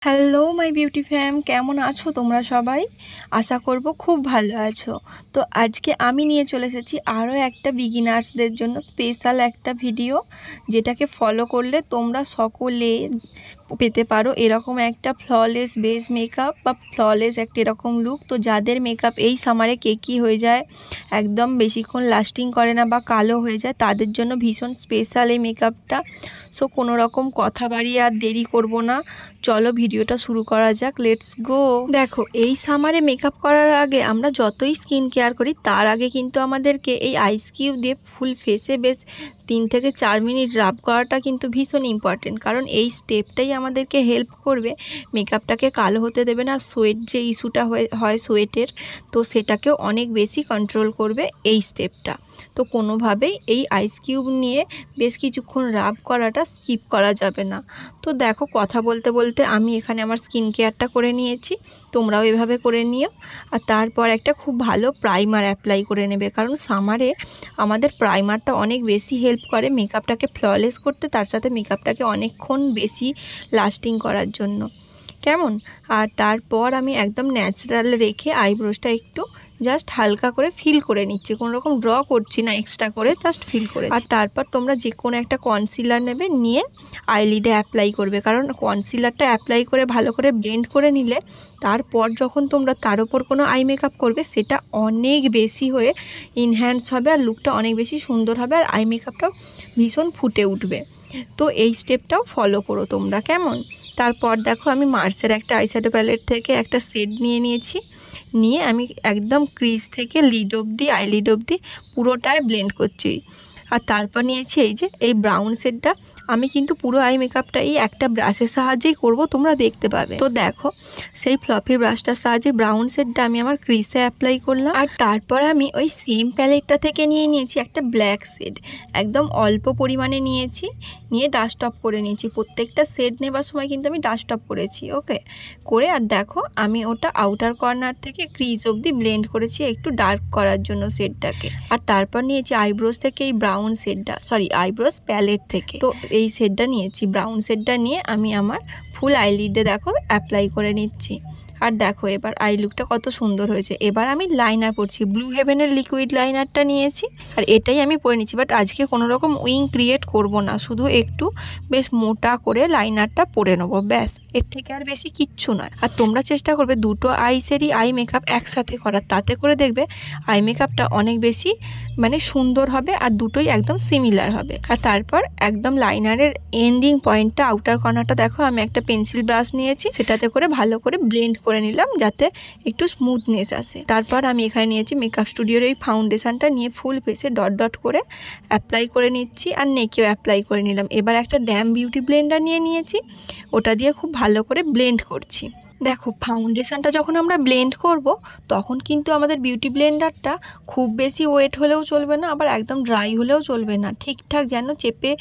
Hello my beauty ফ্যাম, কেমন আছো তোমরা সবাই? আশা করব খুব ভালো আছো। তো আজকে আমি নিয়ে চলে এসেছি আরও একটা বিগিনার্সদের জন্য স্পেশাল একটা ভিডিও, যেটাকে ফলো করলে তোমরা সকলে পেতে পারো এরকম একটা ফ্ললেস বেস মেকআপ বা ফ্ললেস একটা এরকম লুক। তো যাদের মেকআপ এই সামারে কেকি হয়ে যায়, একদম বেশিক্ষণ লাস্টিং করে না বা কালো হয়ে যায়, তাদের জন্য ভীষণ স্পেশাল এই মেকআপটা। সো কোনো রকম কথা বাড়িয়ে আর দেরি করব না, চলো ভিডিওটা শুরু করা যাক। Let's go. দেখো, এই সামারে মেকআপ করার আগে আমরা যতই স্কিন কেয়ার করি, তার আগে কিন্তু আমাদেরকে এই আইস কিউব দিয়ে ফুল ফেসে বেশ 3 থেকে 4 মিনিট রাব করাটা কিন্তু ভীষণ ইম্পর্টেন্ট, কারণ এই স্টেপটাই আমাদেরকে হেল্প করবে, মেকআপটাকে কালো হতে দেবে না। সোয়েট যে ইস্যুটা হয় সোয়েটের, তো সেটাকেও অনেক বেশি কন্ট্রোল করবে এই স্টেপটা। তো কোনোভাবেই এই আইস কিউব নিয়ে বেশ কিছুক্ষণ রাব করাটা স্কিপ করা যাবে না। তো দেখো, কথা বলতে বলতে আমি এখানে আমার স্কিন কেয়ারটা করে নিয়েছি, তোমরাও এভাবে করে নিও। আর তারপর একটা খুব ভালো প্রাইমার অ্যাপ্লাই করে নেবে, কারণ সামারে আমাদের প্রাইমারটা অনেক বেশি হেল্প করে মেকআপটাকে ফ্ললেস করতে, তার সাথে মেকআপটাকে অনেকক্ষণ বেশি লাস্টিং করার জন্য, কেমন। আর তারপর আমি একদম ন্যাচারাল রেখে আইব্রোসটা একটু জাস্ট হালকা করে ফিল করে নিচ্ছি, কোনো রকম ড্র করছি না এক্সট্রা করে, জাস্ট ফিল করে। আর তারপর তোমরা যে কোনো একটা কনসিলার নেবে, নিয়ে আইলিডে অ্যাপ্লাই করবে, কারণ কনসিলারটা অ্যাপ্লাই করে ভালো করে ব্লেন্ড করে নিলে তারপর যখন তোমরা তার উপর কোনো আই মেকআপ করবে, সেটা অনেক বেশি হয়ে ইনহ্যান্স হবে আর লুকটা অনেক বেশি সুন্দর হবে, আর আই মেকআপটাও ভীষণ ফুটে উঠবে। তো এই স্টেপটাও ফলো করো তোমরা, কেমন। তারপর দেখো, আমি মার্সের একটা আইশ্যাডো প্যালেট থেকে একটা শেড নিয়েছি, নিয়ে আমি একদম ক্রিজ থেকে লিড অবধি আইলিড অবধি পুরোটায় ব্লেন্ড করছি। আর তারপর নিয়েছি এই যে এই ব্রাউন শেডটা। আমি কিন্তু পুরো আই মেকআপটা এই একটা ব্রাশের সাহায্যেই করব, তোমরা দেখতে পাবে। তো দেখো, সেই ফ্লফি ব্রাশটার সাহায্যে ব্রাউন শেডটা আমি আমার ক্রিজে অ্যাপ্লাই করলাম। আর তারপর আমি ওই সেম প্যালেটটা থেকে নিয়েছি একটা ব্ল্যাক শেড, একদম অল্প পরিমাণে নিয়ে ডাস্ট অফ করে নিয়েছি। প্রত্যেকটা শেড নেবার সময় কিন্তু আমি ডাস্ট অফ করেছি, ওকে করে। আর দেখো, আমি ওটা আউটার কর্নার থেকে ক্রিজ অবধি ব্লেন্ড করেছি একটু ডার্ক করার জন্য শেডটাকে। আর তারপর নিয়েছি আইব্রোস থেকে এই ব্রাউন শেডটা, আইব্রোস প্যালেট থেকে। তো এই শেডটা নিয়েছি, ব্রাউন শেডটা নিয়ে আমি আমার ফুল আইলিডে দেখো অ্যাপ্লাই করে নিচ্ছি। আর দেখো এবার আই লুকটা কত সুন্দর হয়েছে। এবার আমি লাইনার পরছি, ব্লু হেভেনের লিকুইড লাইনারটা নিয়েছি, আর এটাই আমি পরে নিচ্ছি। বাট আজকে কোনো রকম উইং ক্রিয়েট করব না, শুধু একটু বেশ মোটা করে লাইনারটা পরে নেবো, ব্যাস, এর থেকে আর বেশি কিচ্ছু নয়। আর তোমরা চেষ্টা করবে দুটো আইসেরই আই মেকআপ একসাথে করার, তাতে করে দেখবে আই মেকআপটা অনেক বেশি সুন্দর হবে আর দুটোই একদম সিমিলার হবে। আর তারপর একদম লাইনারের এন্ডিং পয়েন্টটা, আউটার কর্নারটা দেখো, আমি একটা পেন্সিল ব্রাশ নিয়েছি, সেটাতে করে ভালো করে ব্লেন্ড করে নিলাম যাতে একটু স্মুথনেস আসে। তারপর আমি এখানে নিয়েছি মেকআপ স্টুডিওর এই ফাউন্ডেশনটা, নিয়ে ফুল ফেসে ডট ডট করে অ্যাপ্লাই করে নিচ্ছি, আর নেকেও অ্যাপ্লাই করে নিলাম। এবার একটা ড্যাম বিউটি ব্লেন্ডার নিয়েছি, ওটা দিয়ে খুব ভালো করে ব্লেন্ড করছি। দেখো, ফাউন্ডেশনটা যখন আমরা ব্লেন্ড করব, তখন কিন্তু আমাদের বিউটি ব্লেন্ডারটা খুব বেশি ওয়েট হলেও চলবে না, আবার একদম ড্রাই হলেও চলবে না, ঠিকঠাক যেন চেপে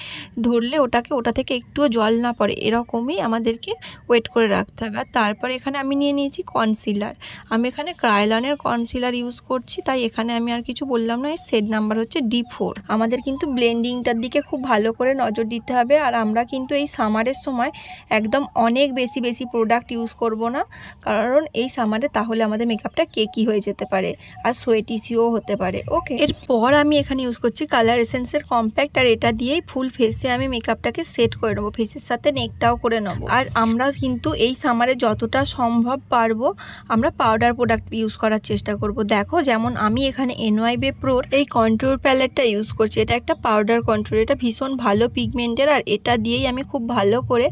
ধরলে ওটা থেকে একটুও জল না পড়ে, এরকমই আমাদেরকে ওয়েট করে রাখতে হবে। আর তারপর এখানে আমি নিয়েছি কনসিলার। আমি এখানে ক্রায়োলনের কনসিলার ইউজ করছি, তাই এখানে আমি আর কিছু বললাম না। এই শেড নাম্বার হচ্ছে D4। আমাদের কিন্তু ব্লেন্ডিংটার দিকে খুব ভালো করে নজর দিতে হবে, আর আমরা কিন্তু এই সামারের সময় একদম অনেক বেশি প্রোডাক্ট ইউজ করব না, কারণ এই সামারে তাহলে আমাদের মেকআপটা কেকি হয়ে যেতে পারে আর সোয়েট ইস্যুও হতে পারে, ওকে। এরপর আমি এখানে ইউজ করছি কালার এসেন্সের কম্প্যাক্ট, আর এটা দিয়েই ফুল ফেসে আমি মেকআপটাকে সেট করে নেবো, ফেসের সাথে নেকটাও করে নেবো। আর আমরা কিন্তু এই সামারে যতটা সম্ভব পারবো আমরা পাউডার প্রোডাক্ট ইউজ করার চেষ্টা করব। দেখো, যেমন আমি এখানে NYB Pro এই কন্ট্রোর প্যালেটটা ইউজ করছি, এটা একটা পাউডার কন্ট্রোর, এটা ভীষণ ভালো পিগমেন্টের, আর এটা দিয়েই আমি খুব ভালো করে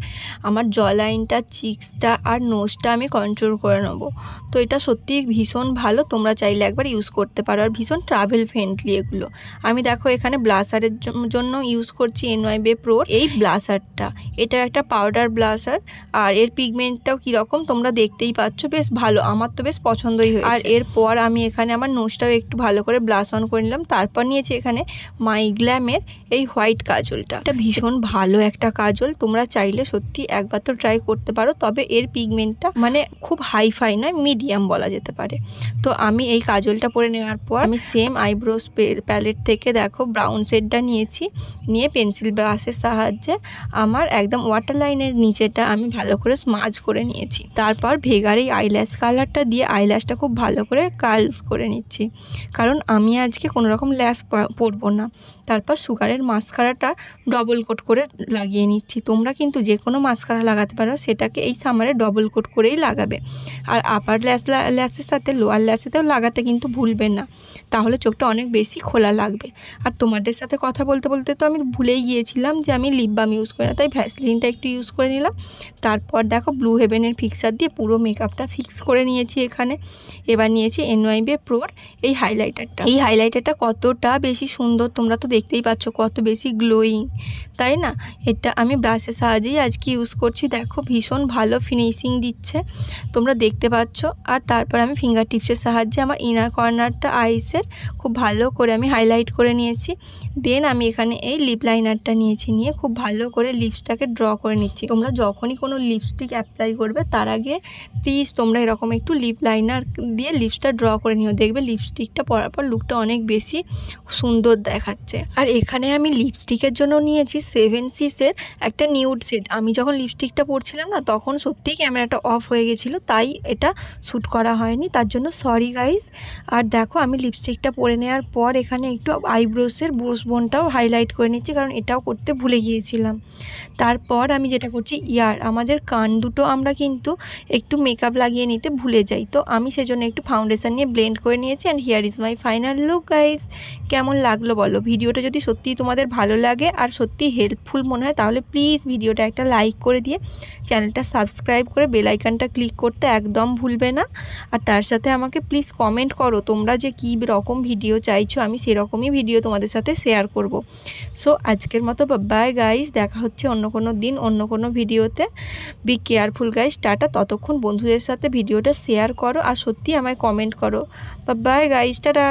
আমার জ লাইনটা, চিক্সটা আর নোজটা আমি কন্ট্রোল করে নেবো। তো এটা সত্যি ভীষণ ভালো, তোমরা চাইলে একবার ইউজ করতে পারো, আর ভীষণ ট্রাভেল ফ্রেন্ডলি এগুলো। আমি দেখো এখানে ব্লাসারের জন্য ইউজ করছি NYB Pro এই ব্লাসারটা, এটা একটা পাউডার ব্লাসার, আর এর পিগমেন্টটাও কীরকম তোমরা দেখতেই পাচ্ছ, বেশ ভালো, আমার তো বেশ পছন্দই হয়েছে। আর এরপর আমি এখানে আমার নোজটাও একটু ভালো করে ব্লাশ অন করে নিলাম। তারপর নিয়েছি এখানে মাই গ্ল্যামের এই হোয়াইট কাজলটা, এটা ভীষণ ভালো একটা কাজল, তোমরা চাইলে সত্যি একবার তো ট্রাই করতে পারো, তবে এর পিগমেন্টটা মানে খুব হাইফাই নয়, মিডিয়াম বলা যেতে পারে। তো আমি এই কাজলটা পরে নেওয়ার পর আমি সেম আইব্রোস প্যালেট থেকে দেখো ব্রাউন শেডটা নিয়েছি, নিয়ে পেন্সিল ব্রাশের সাহায্যে আমার একদম ওয়াটার লাইনের নিচেটা আমি ভালো করে স্মাজ করে নিয়েছি। তারপর ভেগার এই আইল্যাশ কালারটা দিয়ে আইল্যাশটা খুব ভালো করে কার্ল করে নিচ্ছি, কারণ আমি আজকে কোনো রকম ল্যাশ পরবো না। তারপর সুগারের মাস্কারাটা ডবল কোট করে লাগিয়ে নিচ্ছি। তোমরা কিন্তু যে কোনো মাস্কারা লাগাতে পারো, সেটাকে এই সামারে ডবল কোট করেই লাগাবে। আর আপার ল্যাশের সাথে লোয়ার ল্যাশেতেও লাগাতে কিন্তু ভুলবেন না, তাহলে চোখটা অনেক বেশি খোলা লাগবে। আর তোমাদের সাথে কথা বলতে বলতে তো আমি ভুলেই গিয়েছিলাম যে আমি লিপ বাম ইউজ করি না, তাই ভ্যাসলিনটা একটু ইউজ করে নিলাম। তারপর দেখো ব্লু হেভেনের ফিক্সার দিয়ে পুরো মেকআপটা ফিক্স করে নিয়েছি এখানে। এবার নিয়েছি NYB প্রোর এই হাইলাইটারটা। এই হাইলাইটারটা কতটা বেশি সুন্দর তোমরা তো দেখতেই পাচ্ছ, কত বেশি গ্লোয়িং, তাই না? এটা আমি ব্রাশের সাহায্যেই আজকে ইউজ করছি। দেখো ভীষণ ভালো ফিনিশিং দিচ্ছে, তোমরা দেখতে পাচ্ছ। আর তারপর আমি ফিঙ্গার টিপসের সাহায্যে আমার ইনার কর্নারটা আইসের খুব ভালো করে আমি হাইলাইট করে নিয়েছি। দেন আমি এখানে এই লিপ লাইনারটা নিয়েছি, নিয়ে খুব ভালো করে লিপসটাকে ড্র করে নিচ্ছি। তোমরা যখনই কোনো লিপস্টিক অ্যাপ্লাই করবে তার আগে প্লিজ তোমরা এরকম একটু লিপ লাইনার দিয়ে লিপসটা ড্র করে নিও, দেখবে লিপস্টিকটা পরার পর লুকটা অনেক বেশি সুন্দর দেখাচ্ছে। আর এখানে আমি লিপস্টিকের জন্য নিয়েছি 7CE'র একটা নিউড শেড। আমি যখন লিপস্টিকটা পরছিলাম না, তখন সত্যিই ক্যামেরাটা অফ হয়ে গেছিলো, তাই এটা শ্যুট করা হয়নি, তার জন্য সরি গাইজ। আর দেখো আমি লিপস্টিকটা পরে নেওয়ার পর এখানে একটু আইব্রোসের ব্রোস বোনটাও হাইলাইট করে নিচ্ছি, কারণ এটাও করতে ভুলে গিয়েছিলাম। তারপর আমি যেটা করছি, আমাদের কান দুটো আমরা কিন্তু একটু মেকআপ লাগিয়ে নিতে ভুলে যাই, তো আমি সেজন্য একটু ফাউন্ডেশন নিয়ে ব্লেন্ড করে নিয়েছি। And here is my final look guys. কেমন লাগলো বলো? ভিডিওটা যদি সত্যিই তোমাদের ভালো লাগে আর সত্যি হেল্পফুল মনে হয়, তাহলে প্লিজ ভিডিওটা একটা লাইক করে দিয়ে চ্যানেলটা সাবস্ক্রাইব করে বেল আইকনটা ক্লিক করতে একদম ভুলবে না। আর তার সাথে আমাকে প্লিজ কমেন্ট করো তোমরা যে কী রকম ভিডিও চাইছো, আমি সেরকমই ভিডিও তোমাদের সাথে শেয়ার করব। সো আজকের মতো বাই গাইজ, দেখা হচ্ছে অন্য কোনো দিন অন্য কোনো ভিডিওতে। Be careful guys, tata. ততক্ষণ বন্ধুদের সাথে ভিডিওটা শেয়ার করো আর সত্যি আমায় কমেন্ট করো। By guys, tata.